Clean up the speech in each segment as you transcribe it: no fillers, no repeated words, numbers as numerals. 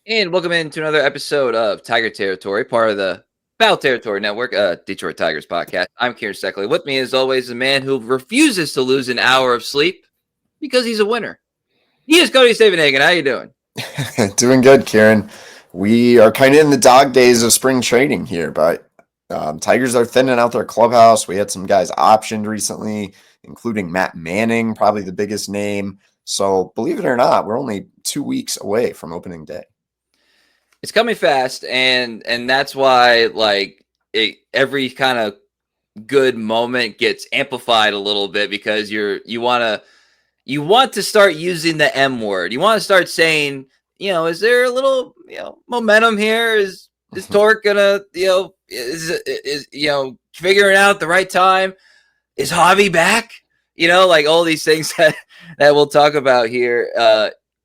And welcome into another episode of Tiger Territory, part of the Foul Territory Network, Detroit Tigers podcast. I'm Kieran Steckley. With me, as always, the man who refuses to lose an hour of sleep because he's a winner. He is Cody Stavenhagen. How you doing? Doing good, Kieran. We are kind of in the dog days of spring training here, but Tigers are thinning out their clubhouse. We had some guys optioned recently, including Matt Manning, probably the biggest name. So believe it or not, we're only 2 weeks away from opening day. It's coming fast, and that's why every kind of good moment gets amplified a little bit because you want to start using the M word. You want to start saying, is there a little, momentum here? Is Torque gonna, is figuring out the right time? Is Javi back? Like all these things that we'll talk about here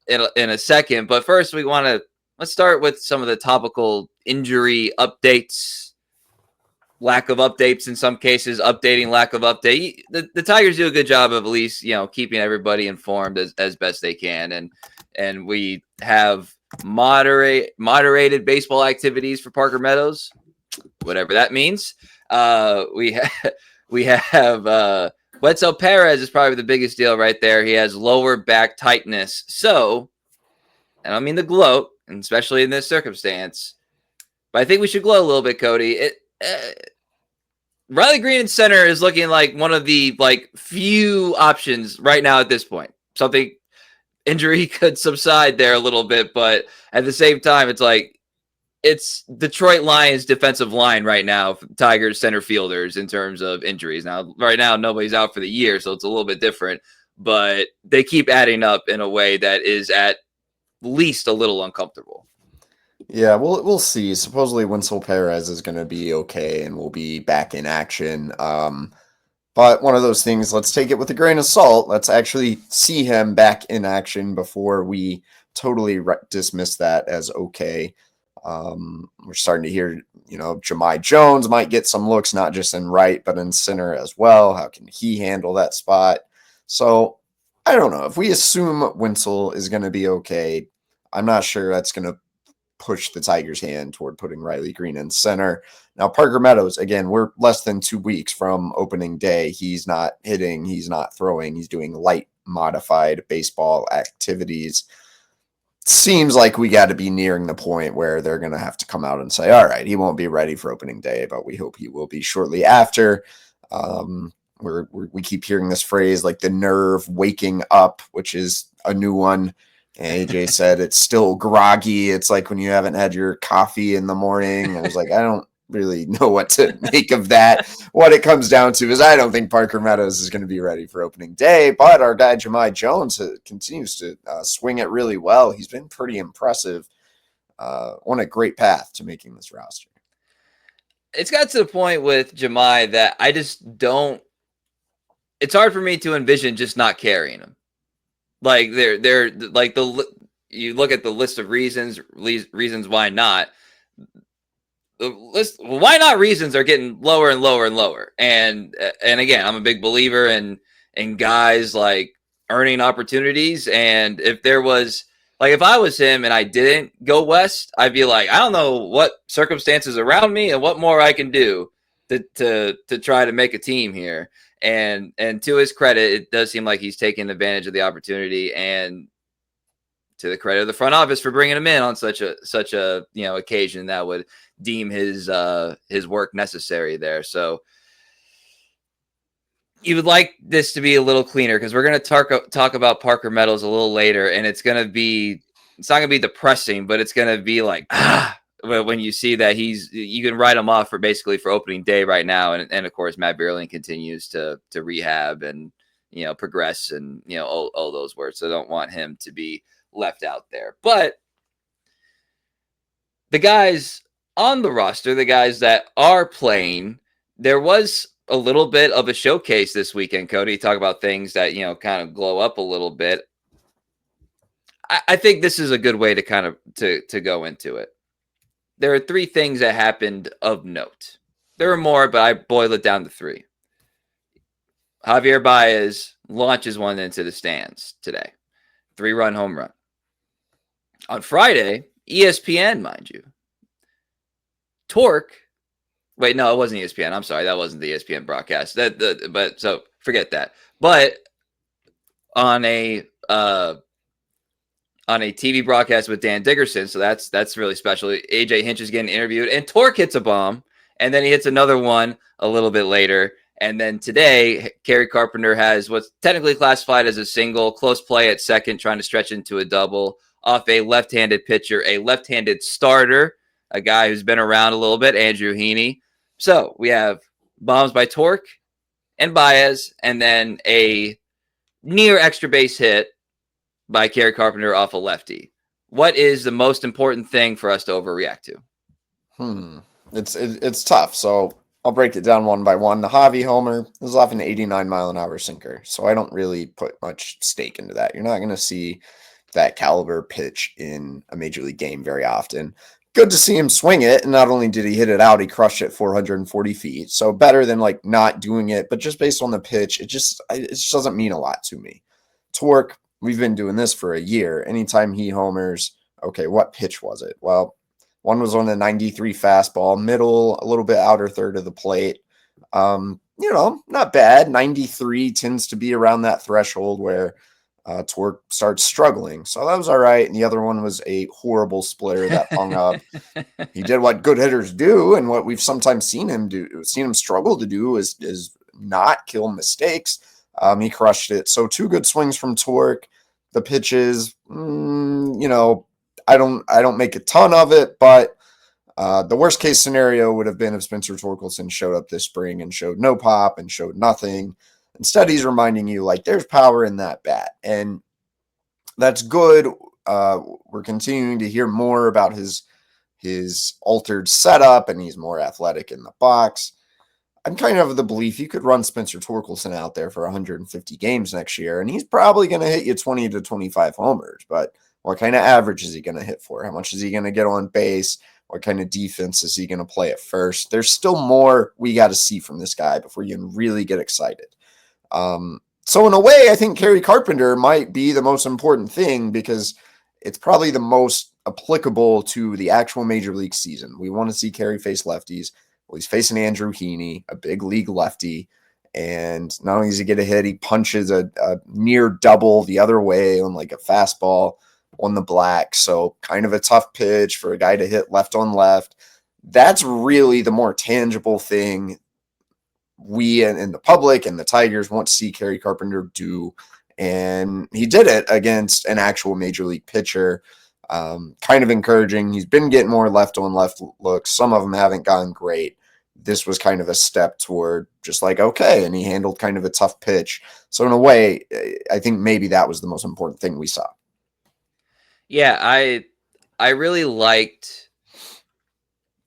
in a second. But first, let's start with some of the topical injury updates, lack of updates in some cases, updating lack of update. The Tigers do a good job of at least keeping everybody informed as best they can, and we have moderated baseball activities for Parker Meadows, whatever that means. We have Wetzel Perez is probably the biggest deal right there. He has lower back tightness, so I don't mean to gloat, and especially in this circumstance, but I think we should gloat a little bit, Cody. Riley Green in center is looking like one of the few options right now at this point. Something injury could subside there a little bit, but at the same time, it's Detroit Lions defensive line right now, Tigers center fielders in terms of injuries. Now, right now, nobody's out for the year, so it's a little bit different, but they keep adding up in a way that is at least a little uncomfortable. Yeah, we'll see. Supposedly Winslow Perez is going to be okay and will be back in action. But one of those things, let's take it with a grain of salt. Let's actually see him back in action before we totally dismiss that as okay. We're starting to hear, Jahmai Jones might get some looks, not just in right, but in center as well. How can he handle that spot? So I don't know. If we assume Winslow is going to be okay, I'm not sure that's going to push the Tigers' hand toward putting Riley Green in center. Now, Parker Meadows, again, we're less than 2 weeks from opening day. He's not hitting, he's not throwing, he's doing light modified baseball activities. Seems like we got to be nearing the point where they're going to have to come out and say, all right, he won't be ready for opening day, but we hope he will be shortly after. We keep hearing this phrase like the nerve waking up, which is a new one. AJ said it's still groggy. It's like when you haven't had your coffee in the morning. I was like, I don't really know what to make of that. What it comes down to is I don't think Parker Meadows is going to be ready for opening day, but our guy Jahmai Jones continues to swing it really well. He's been pretty impressive on a great path to making this roster. It's got to the point with Jahmai that I just don't. It's hard for me to envision just not carrying him. Like they're like you look at the list of reasons why not. The list why not reasons are getting lower and lower and lower. And again, I'm a big believer in guys like earning opportunities. And if there was if I was him and I didn't go west, I'd be like, I don't know what circumstances around me and what more I can do to try to make a team here. And to his credit, it does seem like he's taking advantage of the opportunity, and to the credit of the front office for bringing him in on such a occasion that would deem his work necessary there. So you would like this to be a little cleaner because we're going to talk about Parker Meadows a little later, and it's not going to be depressing, but it's going to be like when you see that you can write him off for opening day right now. And of course, Matt Beerling continues to rehab and, progress and, all those words. So I don't want him to be left out there. But the guys on the roster, the guys that are playing, there was a little bit of a showcase this weekend, Cody. Talk about things that, kind of glow up a little bit. I think this is a good way to kind of to go into it. There are 3 things that happened of note. There are more, but I boil it down to 3. Javier Baez launches one into the stands today. 3-run home run. On Friday, ESPN, mind you. Wait, no, it wasn't ESPN. I'm sorry, that wasn't the ESPN broadcast. But so forget that. But on a TV broadcast with Dan Dickerson, so that's really special. AJ Hinch is getting interviewed, and Torque hits a bomb, and then he hits another one a little bit later. And then today, Kerry Carpenter has what's technically classified as a single, close play at second, trying to stretch into a double off a left-handed pitcher, a left-handed starter, a guy who's been around a little bit, Andrew Heaney. So we have bombs by Torque and Baez, and then a near extra base hit by Kerry Carpenter off a lefty. What is the most important thing for us to overreact to? It's tough. So I'll break it down one by one. The Javi homer is off an 89-mile-an-hour sinker, so I don't really put much stake into that. You're not going to see that caliber pitch in a major league game very often. Good to see him swing it, and not only did he hit it out, he crushed it 440 feet. So better than like not doing it, but just based on the pitch, it just doesn't mean a lot to me. Torque, we've been doing this for a year. Anytime he homers, okay, what pitch was it? Well, one was on a 93 fastball, middle, a little bit outer third of the plate. Not bad. 93 tends to be around that threshold where Torque starts struggling. So that was all right. And the other one was a horrible splitter that hung up. He did what good hitters do, and what we've sometimes seen him struggle to do is not kill mistakes. He crushed it. So 2 good swings from Torque. The pitches, I don't make a ton of it, but the worst case scenario would have been if Spencer Torkelson showed up this spring and showed no pop and showed nothing. Instead, he's reminding you like there's power in that bat, and that's good. We're continuing to hear more about his altered setup, and he's more athletic in the box. I'm kind of the belief you could run Spencer Torkelson out there for 150 games next year, and he's probably going to hit you 20 to 25 homers. But what kind of average is he going to hit for? How much is he going to get on base? What kind of defense is he going to play at first? There's still more we got to see from this guy before you can really get excited. So in a way, I think Kerry Carpenter might be the most important thing because it's probably the most applicable to the actual major league season. We want to see Kerry face lefties. Well, he's facing Andrew Heaney, a big league lefty. And not only does he get a hit, he punches a near double the other way on like a fastball on the black. So kind of a tough pitch for a guy to hit left on left. That's really the more tangible thing we and the public and the Tigers want to see Kerry Carpenter do. And he did it against an actual major league pitcher. Kind of encouraging. He's been getting more left on left looks. Some of them haven't gone great. This was kind of a step toward just like, okay. And he handled kind of a tough pitch. So in a way, I think maybe that was the most important thing we saw. Yeah, I really liked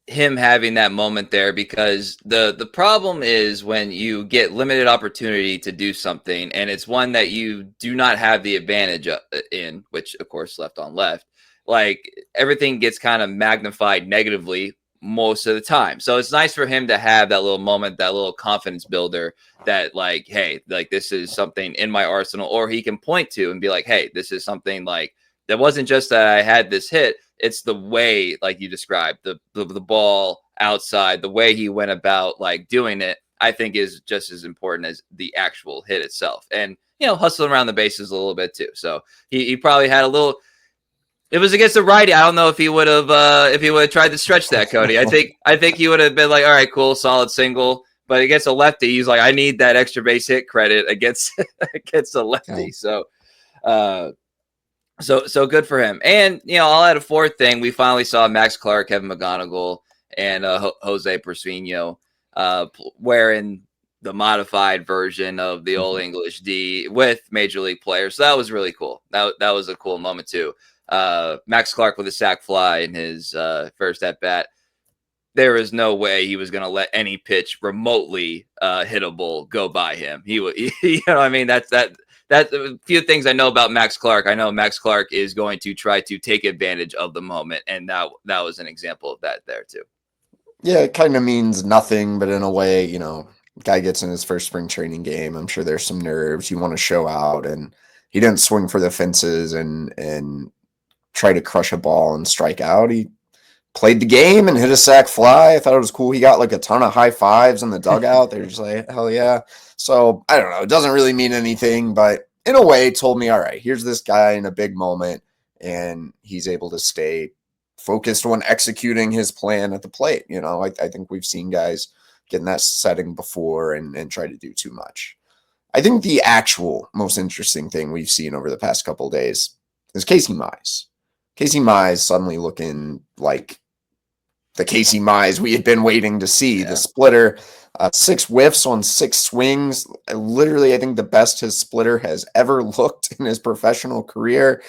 him having that moment there because the problem is when you get limited opportunity to do something and it's one that you do not have the advantage in, which of course left on left, like everything gets kind of magnified negatively most of the time. So it's nice for him to have that little moment, that little confidence builder that like, hey, like this is something in my arsenal, or he can point to and be like, hey, this is something like that wasn't just that I had this hit. It's the way, like you described, the ball outside, the way he went about like doing it, I think is just as important as the actual hit itself. And, hustling around the bases a little bit too. So he probably had a little, it was against the righty. I don't know if he would have tried to stretch that, Cody. I think he would have been like, all right, cool, solid single. But against a lefty, he's like, I need that extra base hit credit against a lefty. So good for him. And, I'll add a fourth thing. We finally saw Max Clark, Kevin McGonigal, and Jose Persino wearing the modified version of the old English D with major league players. So that was really cool. That was a cool moment too. Max Clark with a sac fly in his first at bat. There is no way he was going to let any pitch remotely hittable go by him. He would, I mean, that's a few things I know about Max Clark. I know Max Clark is going to try to take advantage of the moment, and that was an example of that there too. Yeah, it kind of means nothing, but in a way, guy gets in his first spring training game. I'm sure there's some nerves. You want to show out, and he didn't swing for the fences and try to crush a ball and strike out. He played the game and hit a sac fly. I thought it was cool. He got like a ton of high fives in the dugout. They were just like, hell yeah. So I don't know. It doesn't really mean anything, but in a way told me, all right, here's this guy in a big moment, and he's able to stay focused on executing his plan at the plate. You know, I think we've seen guys get in that setting before and try to do too much. I think the actual most interesting thing we've seen over the past couple of days is Casey Mize. Casey Mize suddenly looking like the Casey Mize we had been waiting to see. The splitter, 6 whiffs on 6 swings. Literally, I think the best his splitter has ever looked in his professional career.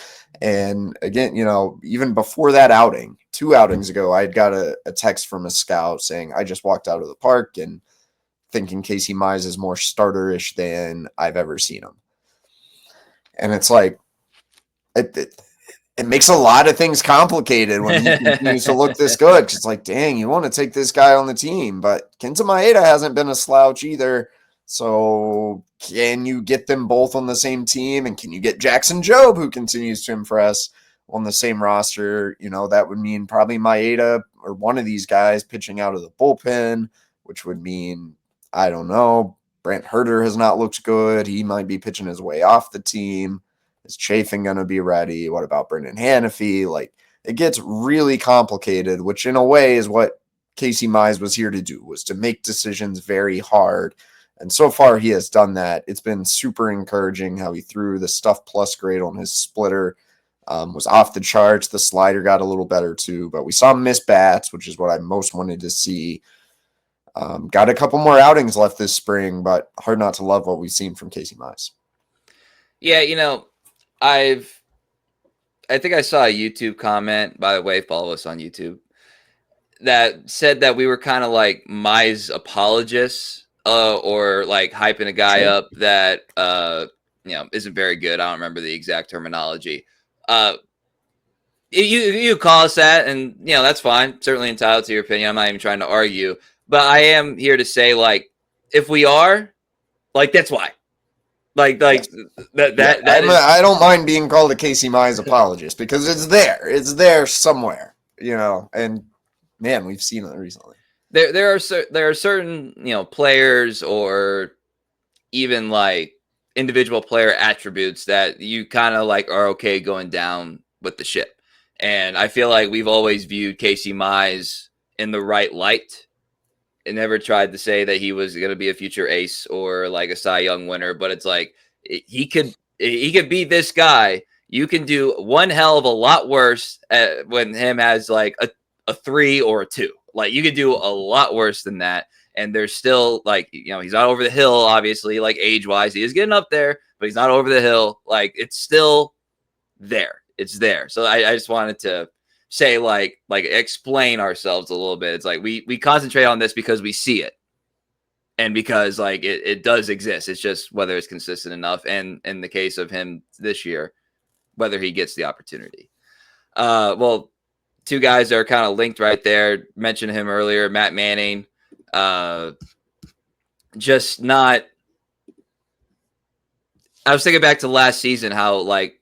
And again, you know, even before that outing, 2 outings ago, I had got a text from a scout saying, I just walked out of the park and thinking Casey Mize is more starter-ish than I've ever seen him. And it's like, it makes a lot of things complicated when he continues to look this good. Because it's like, dang, you want to take this guy on the team. But Kenta Maeda hasn't been a slouch either. So can you get them both on the same team? And can you get Jackson Jobe, who continues to impress, on the same roster? You know, that would mean probably Maeda or one of these guys pitching out of the bullpen, which would mean, I don't know, Brent Herter has not looked good. He might be pitching his way off the team. Is Chafin going to be ready? What about Brendan Hanafy? Like, it gets really complicated, which in a way is what Casey Mize was here to do, was to make decisions very hard. And so far he has done that. It's been super encouraging how he threw the stuff plus grade on his splitter. Was off the charts. The slider got a little better too, but we saw him miss bats, which is what I most wanted to see. Got a couple more outings left this spring, but hard not to love what we've seen from Casey Mize. Yeah, you know, I think I saw a YouTube comment, by the way, follow us on YouTube, that said that we were kind of like Mize apologists, or like hyping a guy up that you know, isn't very good. I don't remember the exact terminology. You call us that, and you know, that's fine. Certainly entitled to your opinion. I'm not even trying to argue, but I am here to say, like, if we are, like, that's why. Like yes. I don't mind being called a Casey Mize apologist because it's there somewhere, you know. And man, we've seen it recently. There are certain, you know, players or even like individual player attributes that you kind of like are okay going down with the ship. And I feel like we've always viewed Casey Mize in the right light. It never tried to say that he was going to be a future ace or like a Cy Young winner, but it's like he could be this guy. You can do one hell of a lot worse when him has like a 3 or a 2. Like you could do a lot worse than that. And there's still like, you know, he's not over the hill, obviously, like age wise, he is getting up there, but he's not over the hill. Like it's still there. It's there. So I just wanted to say like explain ourselves a little bit. It's like we concentrate on this because we see it and because like it does exist. It's just whether it's consistent enough, and in the case of him this year, whether he gets the opportunity. Well, 2 guys that are kind of linked right there, mentioned him earlier, Matt Manning. Just not, I was thinking back to last season, how like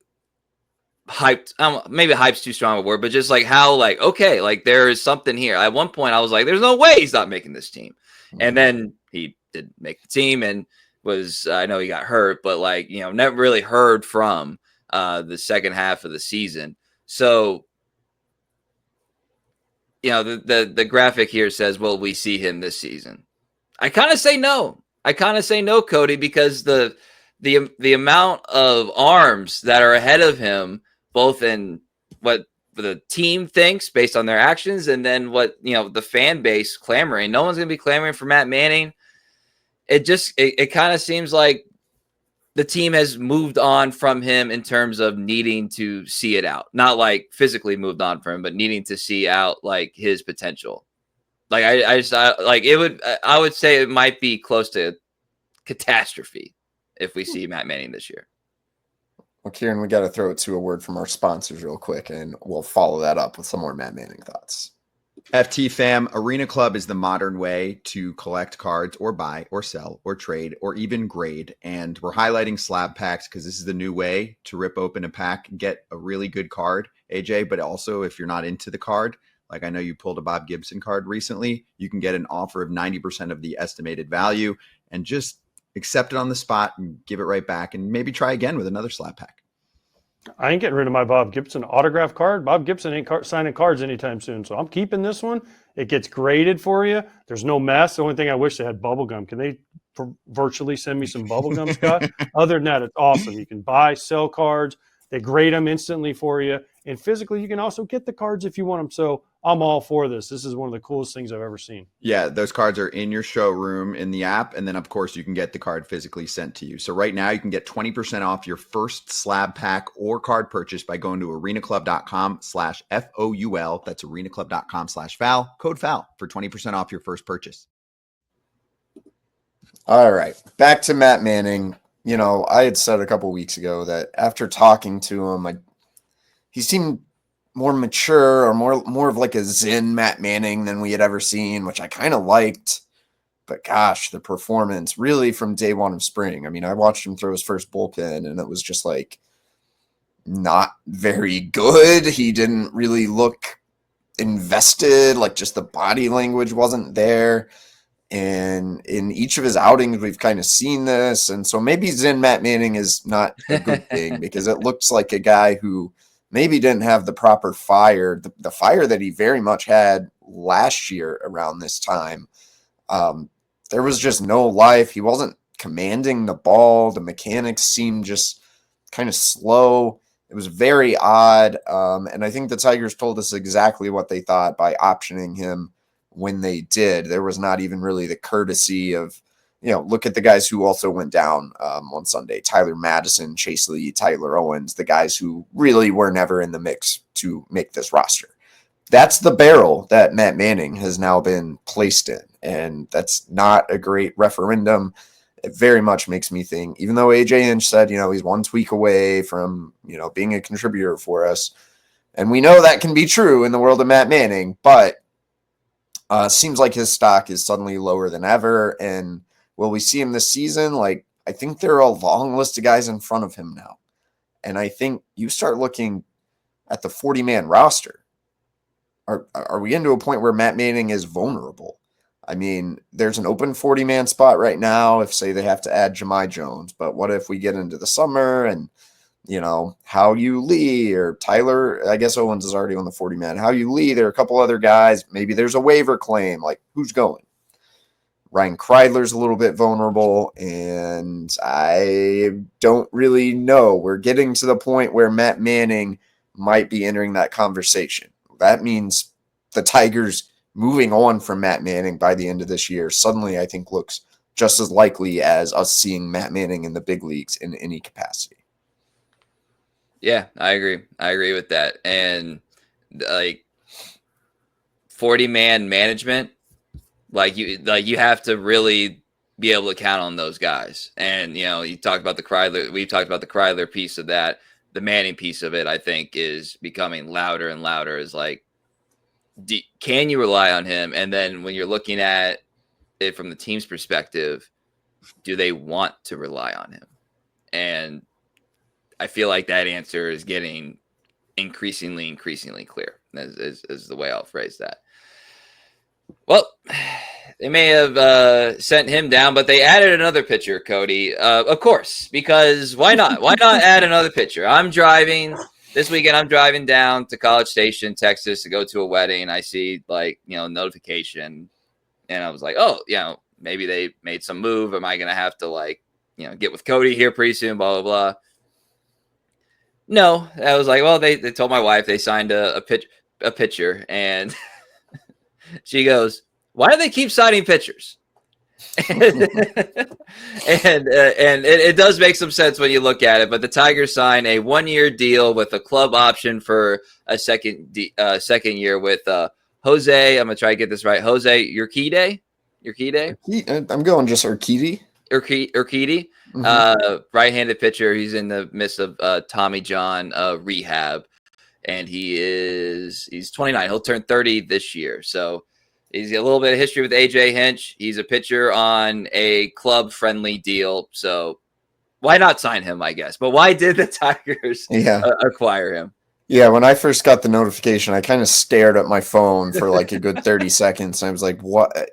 hyped, maybe hype's too strong a word, but just like how like, okay, like there is something here. At one point I was like, there's no way he's not making this team. And then he did make the team and was, I know he got hurt, but like, you know, never really heard from the second half of the season. So, you know, the graphic here says, will we see him this season? I kind of say no. Cody, because the amount of arms that are ahead of him, both in what the team thinks based on their actions and then what, you know, the fan base clamoring. No one's going to be clamoring for Matt Manning. It kind of seems like the team has moved on from him in terms of needing to see it out. Not like physically moved on from him, but needing to see out like his potential. Like I would say it might be close to catastrophe if we see Matt Manning this year. Well, Kieran, we got to throw it to a word from our sponsors real quick, and we'll follow that up with some more Matt Manning thoughts. FT fam, Arena Club is the modern way to collect cards or buy or sell or trade or even grade. And we're highlighting slab packs because this is the new way to rip open a pack, get a really good card, AJ. But also, if you're not into the card, like I know you pulled a Bob Gibson card recently, you can get an offer of 90% of the estimated value and just accept it on the spot and give it right back and maybe try again with another slab pack. I ain't getting rid of my Bob Gibson autograph card. Bob Gibson ain't signing cards anytime soon, so I'm keeping this one. It gets graded for you. There's no mess. The only thing I wish they had bubble gum. Can they virtually send me some bubble gum, Scott? Other than that, it's awesome. You can buy, sell cards. They grade them instantly for you. And physically, you can also get the cards if you want them. So I'm all for this. This is one of the coolest things I've ever seen. Yeah, those cards are in your showroom in the app. And then, of course, you can get the card physically sent to you. So right now, you can get 20% off your first slab pack or card purchase by going to arenaclub.com/FOUL. That's arenaclub.com/FOUL. Code FOUL for 20% off your first purchase. All right, back to Matt Manning. You know, I had said a couple weeks ago that after talking to him, he seemed more mature or more of like a zen Matt Manning than we had ever seen, which I kind of liked. But gosh, the performance really from day one of spring. I mean, I watched him throw his first bullpen and it was just like not very good. He didn't really look invested, like just the body language wasn't there. And in each of his outings, we've kind of seen this. And so maybe Zen Matt Manning is not a good thing because it looks like a guy who maybe didn't have the proper fire, the fire that he very much had last year around this time. There was just no life. He wasn't commanding the ball. The mechanics seemed just kind of slow. It was very odd. And I think the Tigers told us exactly what they thought by optioning him when they did. There was not even really the courtesy of, look at the guys who also went down on Sunday. Tyler Madison, Chase Lee, Tyler Owens, the guys who really were never in the mix to make this roster. That's the barrel that Matt Manning has now been placed in. And that's not a great referendum. It very much makes me think, even though AJ Hinch said, he's one tweak away from, being a contributor for us. And we know that can be true in the world of Matt Manning, but seems like his stock is suddenly lower than ever. And will we see him this season? I think there are a long list of guys in front of him now. And I think you start looking at the 40-man roster. Are we into a point where Matt Manning is vulnerable? I mean, there's an open 40-man spot right now if, say, they have to add Jahmai Jones. But what if we get into the summer and, How You Lee or Tyler, I guess Owens is already on the 40-man. How You Lee, there are a couple other guys. Maybe there's a waiver claim. Who's going? Ryan Kreidler's a little bit vulnerable, and I don't really know. We're getting to the point where Matt Manning might be entering that conversation. That means the Tigers moving on from Matt Manning by the end of this year suddenly, I think, looks just as likely as us seeing Matt Manning in the big leagues in any capacity. Yeah, I agree. I agree with that. And 40-man management, you have to really be able to count on those guys. And you talk about the Kreidler. We've talked about the Kreidler piece of that. The Manning piece of it, I think, is becoming louder and louder. Is can you rely on him? And then when you're looking at it from the team's perspective, do they want to rely on him? And I feel like that answer is getting increasingly clear, is the way I'll phrase that. Well, they may have sent him down, but they added another pitcher, Cody. Of course, because why not? Why not add another pitcher? This weekend, I'm driving down to College Station, Texas to go to a wedding. I see notification, and I was like, oh, maybe they made some move. Am I going to have to get with Cody here pretty soon, blah, blah, blah. No, I was like, well, they told my wife they signed a pitcher, and she goes, why do they keep signing pitchers? and it does make some sense when you look at it. But the Tigers signed a 1-year deal with a club option for a second year with Jose. I'm gonna try to get this right. Jose Urquidy. I'm going just Urquidy. Urquidy, right-handed pitcher. He's in the midst of Tommy John rehab, and he's 29. He'll turn 30 this year. So he's got a little bit of history with AJ Hinch. He's a pitcher on a club-friendly deal. So why not sign him, I guess? But why did the Tigers acquire him? Yeah, when I first got the notification, I kind of stared at my phone for like a good 30 seconds. I was like, what?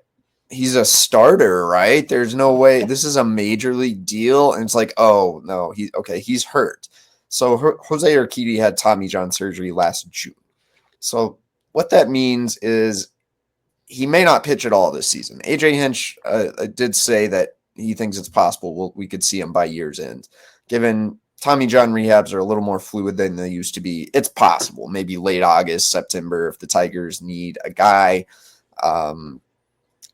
He's a starter, right? There's no way. This is a major league deal. And it's like, oh, no, he's hurt. So Jose Urquidy had Tommy John surgery last June. So what that means is he may not pitch at all this season. AJ Hinch did say that he thinks it's possible we could see him by year's end. Given Tommy John rehabs are a little more fluid than they used to be, it's possible. Maybe late August, September, if the Tigers need a guy.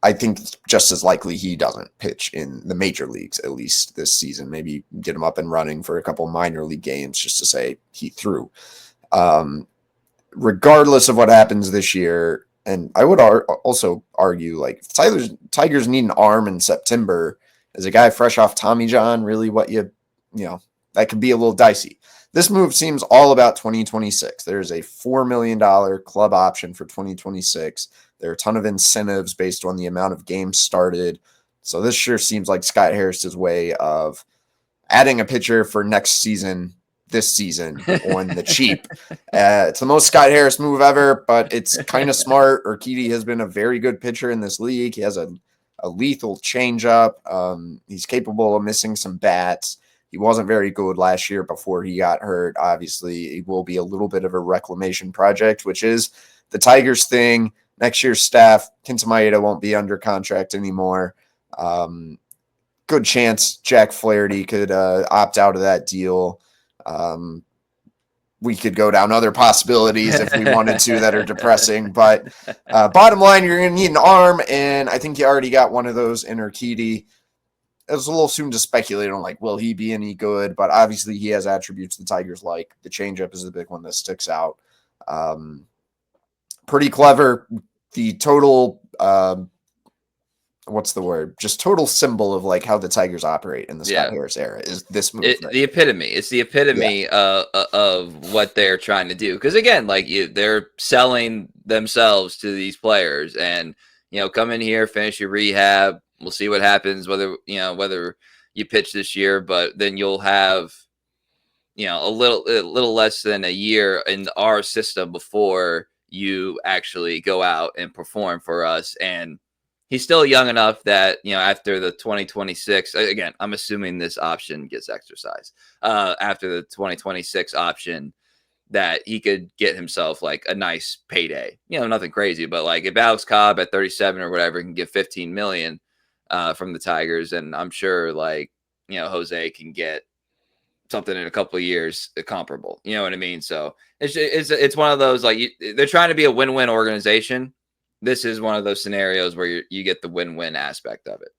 I think just as likely he doesn't pitch in the major leagues, at least this season. Maybe get him up and running for a couple minor league games just to say he threw. Regardless of what happens this year, and I would also argue, like, Tigers need an arm in September as a guy fresh off Tommy John, really what that could be a little dicey. This move seems all about 2026. There's a $4 million club option for 2026. There are a ton of incentives based on the amount of games started. So this sure seems like Scott Harris's way of adding a pitcher for next season, this season on the cheap. It's the most Scott Harris move ever, but it's kind of smart. Urquidy has been a very good pitcher in this league. He has a lethal changeup. He's capable of missing some bats. He wasn't very good last year before he got hurt. Obviously, it will be a little bit of a reclamation project, which is the Tigers thing. Next year's staff, Kenta Maeda won't be under contract anymore. Good chance Jack Flaherty could opt out of that deal. We could go down other possibilities if we wanted to that are depressing. But bottom line, you're going to need an arm, and I think you already got one of those in Urquidy. It's a little soon to speculate on, like, will he be any good? But obviously he has attributes the Tigers like. The changeup is the big one that sticks out. Pretty clever. The total, what's the word? Just total symbol of, like, how the Tigers operate in the Scott Harris era is this move. The epitome. It's the epitome of what they're trying to do. Because, again, like, they're selling themselves to these players. And, come in here, finish your rehab. We'll see what happens, whether you pitch this year, but then you'll have, a little less than a year in our system before you actually go out and perform for us. And he's still young enough that, after the 2026, again, I'm assuming this option gets exercised, after the 2026 option, that he could get himself like a nice payday, nothing crazy, but like if Alex Cobb at 37 or whatever can get 15 million from the Tigers, and I'm sure Jose can get something in a couple of years comparable. You know what I mean? So it's one of those, like, they're trying to be a win-win organization. This is one of those scenarios where you get the win-win aspect of it.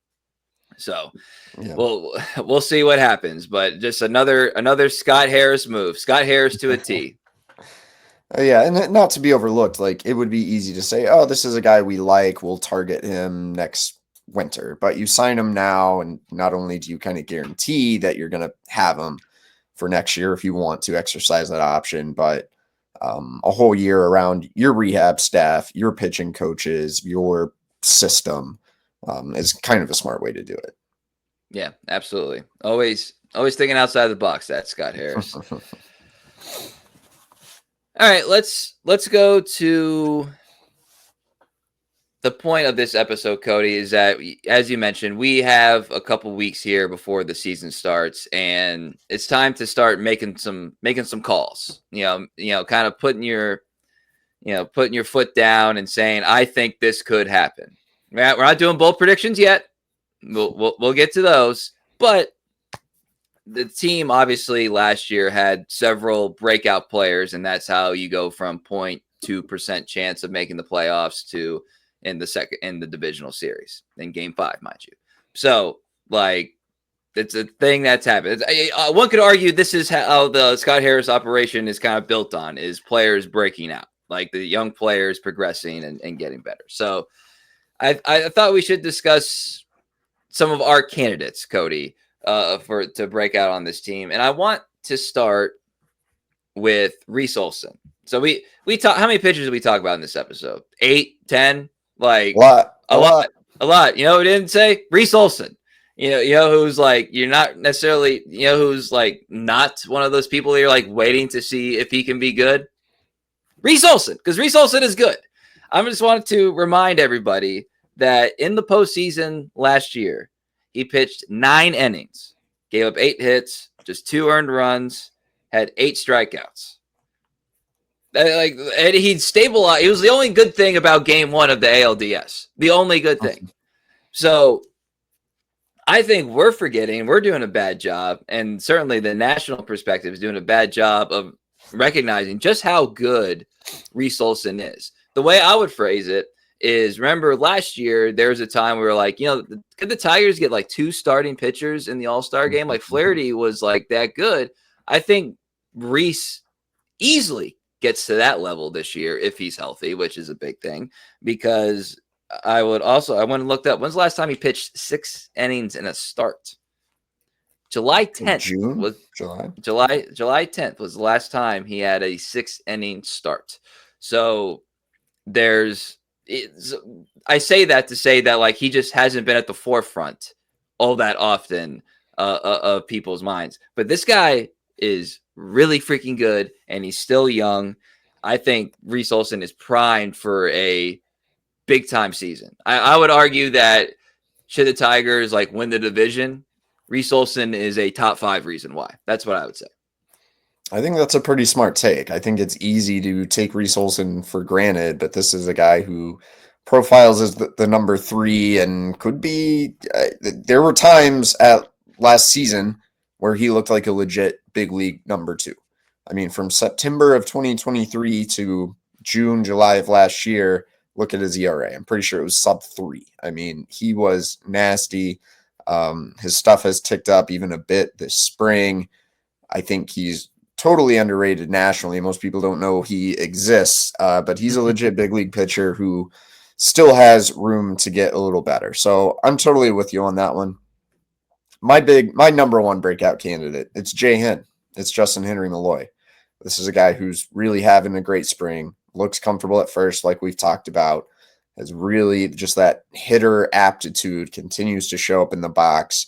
So we'll see what happens, but just another Scott Harris move. Scott Harris to a T. Yeah, and not to be overlooked, like, it would be easy to say, oh, this is a guy we like, we'll target him next winter, but you sign him now, and not only do you kind of guarantee that you're going to have him for next year if you want to exercise that option, but a whole year around your rehab staff, your pitching coaches, your system is kind of a smart way to do it. Yeah, absolutely. Always thinking outside the box. That's Scott Harris. All right, let's go to the point of this episode, Cody, is that, as you mentioned, we have a couple weeks here before the season starts, and it's time to start making some calls. Kind of putting your foot down and saying, I think this could happen. We're not doing bold predictions yet. We'll get to those, but the team obviously last year had several breakout players, and that's how you go from 0.2% chance of making the playoffs to in the divisional series in Game 5, mind you. So, like, it's a thing that's happened. One could argue this is how the Scott Harris operation is kind of built on, is players breaking out, like the young players progressing and getting better. So I thought we should discuss some of our candidates, Cody, to break out on this team. And I want to start with Reese Olson. So we talk, how many pitchers did we talk about in this episode? 8, 10? Like a lot. We didn't say Reese Olson. Who's like, you're not necessarily, who's like not one of those people that you're like waiting to see if he can be good. Reese Olson, because Reese Olson is good. I just wanted to remind everybody that in the postseason last year, he pitched 9 innings, gave up 8 hits, just 2 earned runs, had 8 strikeouts. And he'd stabilized. It was the only good thing about game 1 of the ALDS. The only good thing. So I think we're forgetting, we're doing a bad job, and certainly the national perspective is doing a bad job of recognizing just how good Reese Olson is. The way I would phrase it is, remember last year, there was a time we were like, could the Tigers get like 2 starting pitchers in the All-Star game? Like Flaherty was like that good. I think Reese easily gets to that level this year if he's healthy, which is a big thing, because I went and looked up, when's the last time he pitched 6 innings in a start? July 10th was July 10th was the last time he had a 6-inning start. So I say that to say that like he just hasn't been at the forefront all that often of people's minds. But this guy is really freaking good, and he's still young. I think Reese Olson is primed for a big time season. I would argue that should the Tigers like win the division, Reese Olson is a top 5 reason why. That's what I would say. I think that's a pretty smart take. I think it's easy to take Reese Olson for granted, but this is a guy who profiles as the number 3 and could be. There were times at last season where he looked like a legit big league number 2. I mean, from September of 2023 to June, July of last year, look at his ERA. I'm pretty sure it was sub 3. I mean, he was nasty. His stuff has ticked up even a bit this spring. I think he's totally underrated nationally. Most people don't know he exists, but he's a legit big league pitcher who still has room to get a little better. So I'm totally with you on that one. My number 1 breakout candidate, it's J-Hen. It's justyn-henry Malloy. This is a guy who's really having a great spring. Looks comfortable at first, like we've talked about. Has really just that hitter aptitude, continues to show up in the box.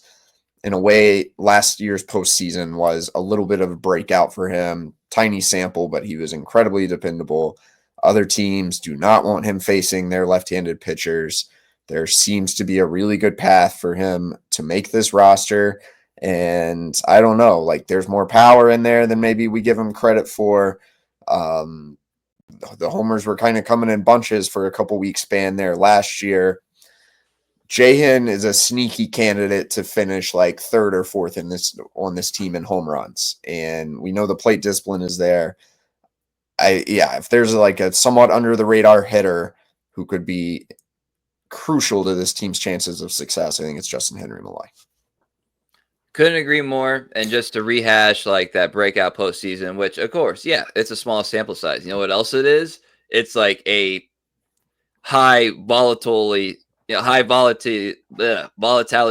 In a way, last year's postseason was a little bit of a breakout for him. Tiny sample, but he was incredibly dependable. Other teams do not want him facing their left-handed pitchers. There seems to be a really good path for him to make this roster. And I don't know, like there's more power in there than maybe we give him credit for. The homers were kind of coming in bunches for a couple weeks span there last year. J-Hen is a sneaky candidate to finish like 3rd or 4th on this team in home runs. And we know the plate discipline is there. If there's like a somewhat under the radar hitter who could be crucial to this team's chances of success, I think it's justyn-henry Malloy. Couldn't agree more. And just to rehash like that breakout postseason, which of course, yeah, it's a small sample size. You know what else it is? It's like a high volatility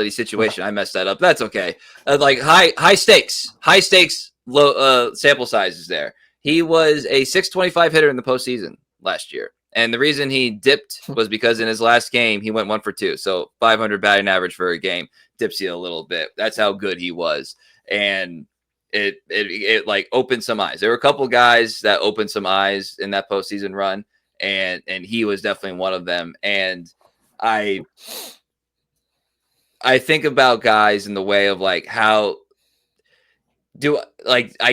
situation. I messed that up. That's okay. Like high stakes, low sample sizes there. He was a 625 hitter in the postseason last year. And the reason he dipped was because in his last game, he went 1 for 2. So 500 batting average for a game dips you a little bit. That's how good he was. And it like opened some eyes. There were a couple guys that opened some eyes in that postseason run. And he was definitely one of them. And I think about guys in the way of like I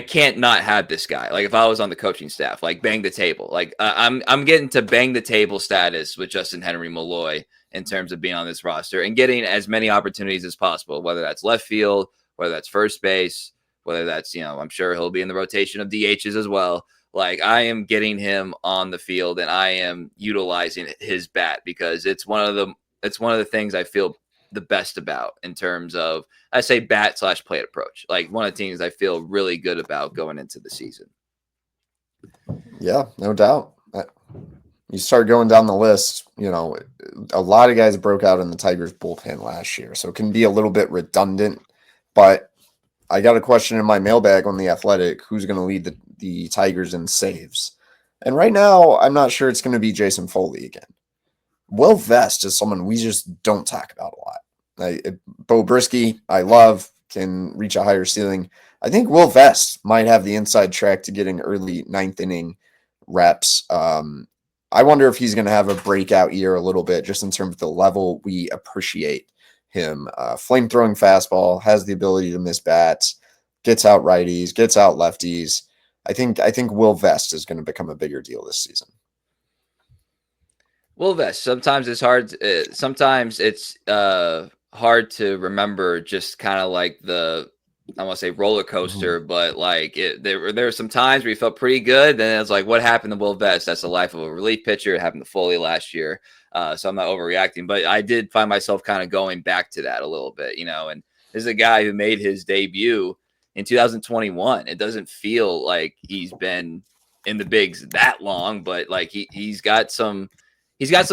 can't not have this guy. Like if I was on the coaching staff, like bang the table. Like I'm getting to bang the table status with justyn-henry Malloy in terms of being on this roster and getting as many opportunities as possible, whether that's left field, whether that's first base, whether that's, I'm sure he'll be in the rotation of DHs as well. Like I am getting him on the field and I am utilizing his bat because it's one of the things I feel the best about in terms of, I say bat/plate approach. Like one of the things I feel really good about going into the season. Yeah, no doubt. You start going down the list, a lot of guys broke out in the Tigers bullpen last year, so it can be a little bit redundant, but I got a question in my mailbag on The Athletic, who's going to lead the Tigers in saves? And right now, I'm not sure it's going to be Jason Foley again. Will Vest is someone we just don't talk about a lot. Bo Brisky, I love, can reach a higher ceiling. I think Will Vest might have the inside track to getting early 9th inning reps. I wonder if he's going to have a breakout year a little bit, just in terms of the level we appreciate him. Flame-throwing fastball, has the ability to miss bats, gets out righties, gets out lefties. I think Will Vest is going to become a bigger deal this season. Will Vest. Sometimes it's hard. Sometimes it's hard to remember. Just kind of like I want to say roller coaster, but like there were some times where he felt pretty good. Then it's like, what happened to Will Vest? That's the life of a relief pitcher. It happened to Foley last year. So I'm not overreacting, but I did find myself kind of going back to that a little bit, and this is a guy who made his debut in 2021. It doesn't feel like he's been in the bigs that long, but like he's got some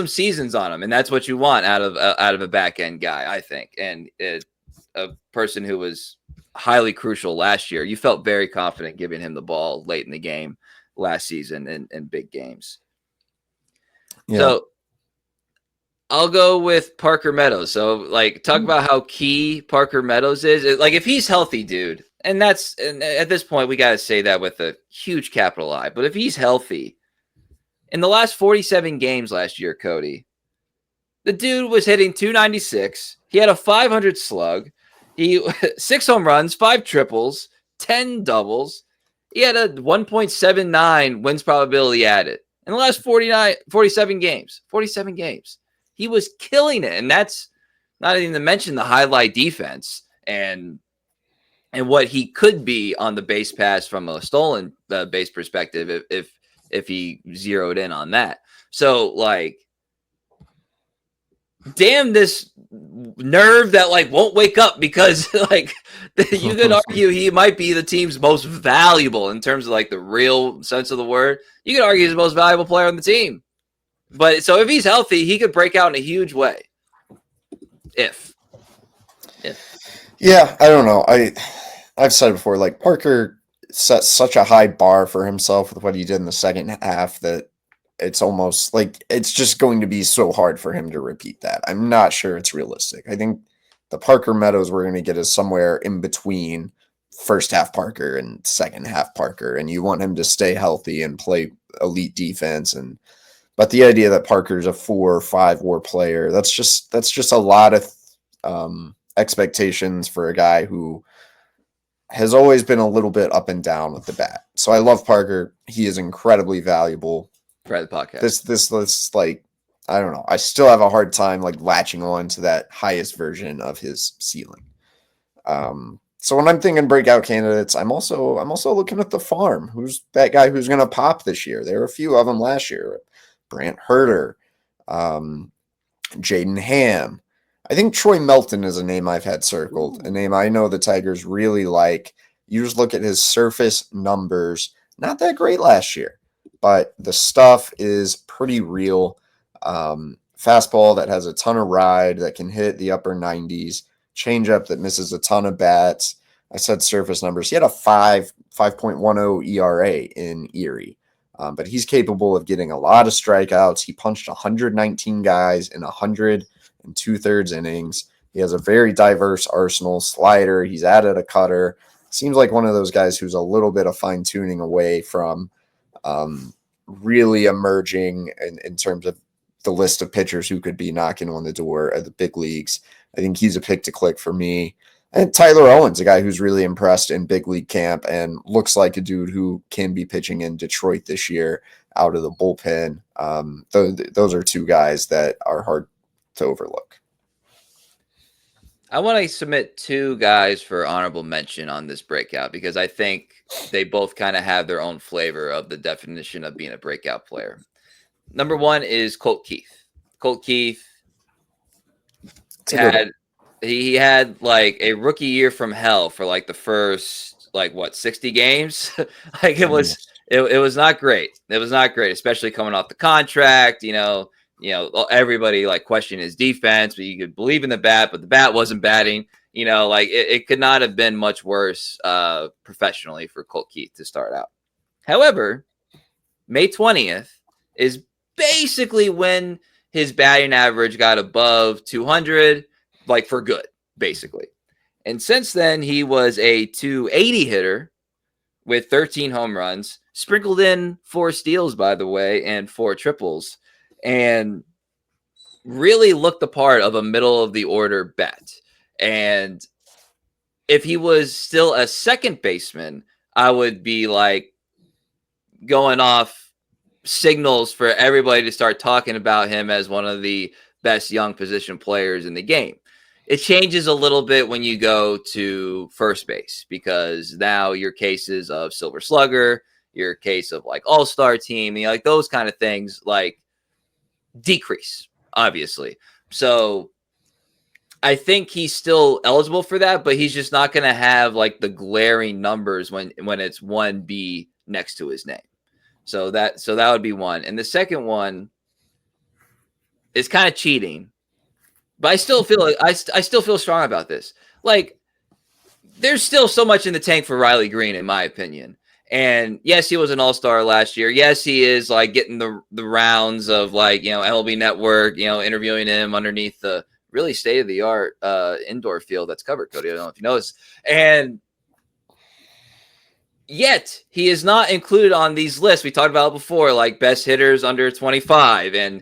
seasons on him, and that's what you want out of a back end guy, I think. And a person who was highly crucial last year. You felt very confident giving him the ball late in the game last season in big games. Yeah. So I'll go with Parker Meadows. So like talk about how key Parker Meadows is. Like if he's healthy, dude, and at this point we got to say that with a huge capital I, but if he's healthy, in the last 47 games last year, Cody, the dude was hitting 296. He had a 500 slug. He 6 home runs, 5 triples, 10 doubles. He had a 1.79 wins probability added in the last 47 games. 47 games. He was killing it. And that's not even to mention the highlight defense and what he could be on the base pass from a stolen base perspective if he zeroed in on that. So like, damn this nerve that like won't wake up, because like you could argue he might be the team's most valuable in terms of like the real sense of the word. You could argue he's the most valuable player on the team. But so if he's healthy, he could break out in a huge way. If. Yeah, I don't know. I've said it before, like Parker set such a high bar for himself with what he did in the second half that it's almost like it's just going to be so hard for him to repeat that. I'm not sure it's realistic. I think the Parker Meadows we're going to get is somewhere in between first half Parker and second half Parker, and you want him to stay healthy and play elite defense. But the idea that Parker's a 4 or 5 WAR player, that's just a lot of expectations for a guy who has always been a little bit up and down with the bat. So I love Parker. He is incredibly valuable. For the podcast. This like, I don't know. I still have a hard time like latching on to that highest version of his ceiling. So when I'm thinking breakout candidates, I'm also looking at the farm. Who's that guy who's going to pop this year? There were a few of them last year. Brant Herter, Jaden Ham. I think Troy Melton is a name I've had circled, a name I know the Tigers really like. You just look at his surface numbers, not that great last year, but the stuff is pretty real. Fastball that has a ton of ride, that can hit the upper 90s, changeup that misses a ton of bats. I said surface numbers. He had a 5.10 ERA in Erie, but he's capable of getting a lot of strikeouts. He punched 119 guys in 100 2/3 innings. He has a very diverse arsenal. Slider. He's added a cutter. Seems like one of those guys who's a little bit of fine tuning away from really emerging in terms of the list of pitchers who could be knocking on the door at the big leagues. I think he's a pick to click for me. And Tyler Owens, a guy who's really impressed in big league camp and looks like a dude who can be pitching in Detroit this year out of the bullpen. Those are 2 guys that are hard to overlook. I want to submit 2 guys for honorable mention on this breakout, because I think they both kind of have their own flavor of the definition of being a breakout player. Number 1 is Colt Keith. Colt Keith had like a rookie year from hell for like the first 60 games. Like it was not great. It was not great, especially coming off the contract. Everybody like questioned his defense, but you could believe in the bat, but the bat wasn't batting. It could not have been much worse professionally for Colt Keith to start out. However, May 20th is basically when his batting average got above 200, like for good, basically. And since then, he was a 280 hitter with 13 home runs, sprinkled in 4 steals, by the way, and 4 triples, and really looked the part of a middle of the order bat. And if he was still a second baseman, I would be like going off signals for everybody to start talking about him as one of the best young position players in the game. It changes a little bit when you go to first base, because now your cases of Silver Slugger, your case of like All-Star team, like those kind of things like decrease, obviously. So I think he's still eligible for that, but he's just not going to have like the glaring numbers when it's 1B next to his name. So that would be one. And the second one is kind of cheating, but I still feel like I still feel strong about this. Like, there's still so much in the tank for Riley Green, in my opinion. And yes, he was an all-star last year. Yes, he is like getting the rounds of like, MLB Network, interviewing him underneath the really state-of-the-art indoor field that's covered, Cody. I don't know if you noticed. And yet he is not included on these lists we talked about before, like best hitters under 25 and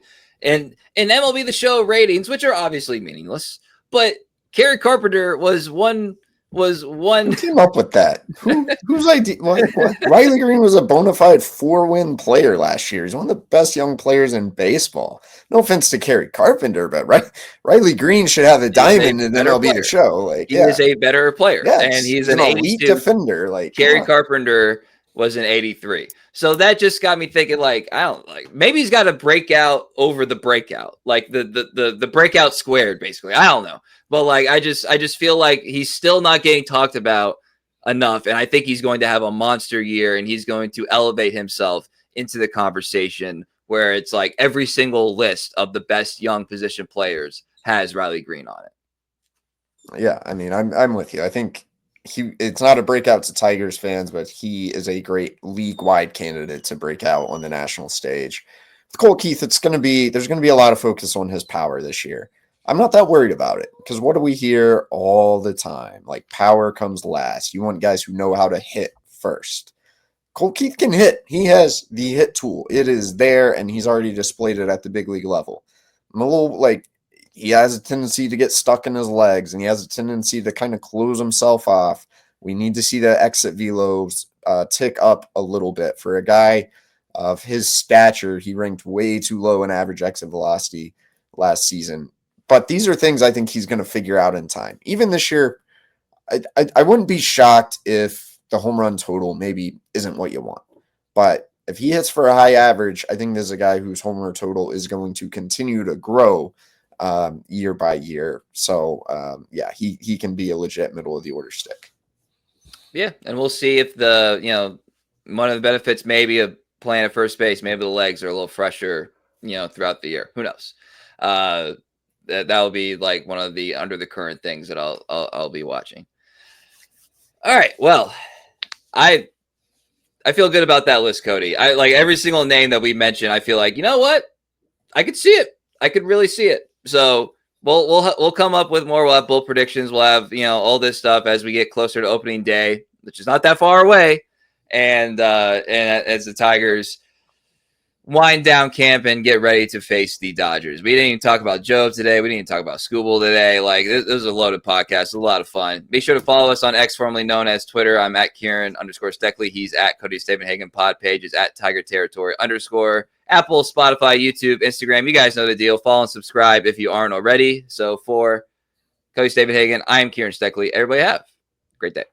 MLB The Show ratings, which are obviously meaningless. But Kerry Carpenter was one. Who came up with that? Whose idea? What? Riley Green was a bona fide 4-win player last year. He's one of the best young players in baseball. No offense to Kerry Carpenter, but Riley Green should have a diamond in MLB The Show. Like, he is a better player, yes, and he's an elite 82. defender. Like, Kerry Carpenter was an 83. So that just got me thinking, like, I don't like, maybe he's got a breakout over the breakout, like the breakout squared, basically. I don't know. But like, I just feel like he's still not getting talked about enough. And I think he's going to have a monster year, and he's going to elevate himself into the conversation where it's like every single list of the best young position players has Riley Green on it. Yeah. I mean, I'm with you. I think it's not a breakout to Tigers fans, but he is a great league-wide candidate to break out on the national stage. With Cole Keith, there's going to be a lot of focus on his power this year. I'm not that worried about it, because what do we hear all the time? Like, power comes last. You want guys who know how to hit first. Cole Keith can hit. He has the hit tool. It is there, and he's already displayed it at the big league level. I'm a little like, he has a tendency to get stuck in his legs, and he has a tendency to kind of close himself off. We need to see the exit velos tick up a little bit. For a guy of his stature, he ranked way too low in average exit velocity last season. But these are things I think he's going to figure out in time. Even this year, I wouldn't be shocked if the home run total maybe isn't what you want. But if he hits for a high average, I think there's a guy whose home run total is going to continue to grow year by year. So, he can be a legit middle of the order stick. Yeah, and we'll see if one of the benefits maybe of playing at first base, maybe the legs are a little fresher, throughout the year. Who knows? That will be like one of the under the current things that I'll be watching. All right, well, I feel good about that list, Cody. I like every single name that we mentioned. I feel like, you know what, I could see it. I could really see it. So we'll come up with more. We'll have bold predictions. We'll have all this stuff as we get closer to opening day, which is not that far away. And as the Tigers wind down camp and get ready to face the Dodgers. We didn't even talk about Joe today. We didn't even talk about Scooble today. Like, this was a loaded podcast. It's a lot of fun. Be sure to follow us on X, formerly known as Twitter. I'm at Kieran_Steckley. He's at Cody Stavenhagen. Pod page is at Tiger Territory _. Apple, Spotify, YouTube, Instagram. You guys know the deal. Follow and subscribe if you aren't already. So for Cody Stavenhagen, I am Kieran Steckley. Everybody have a great day.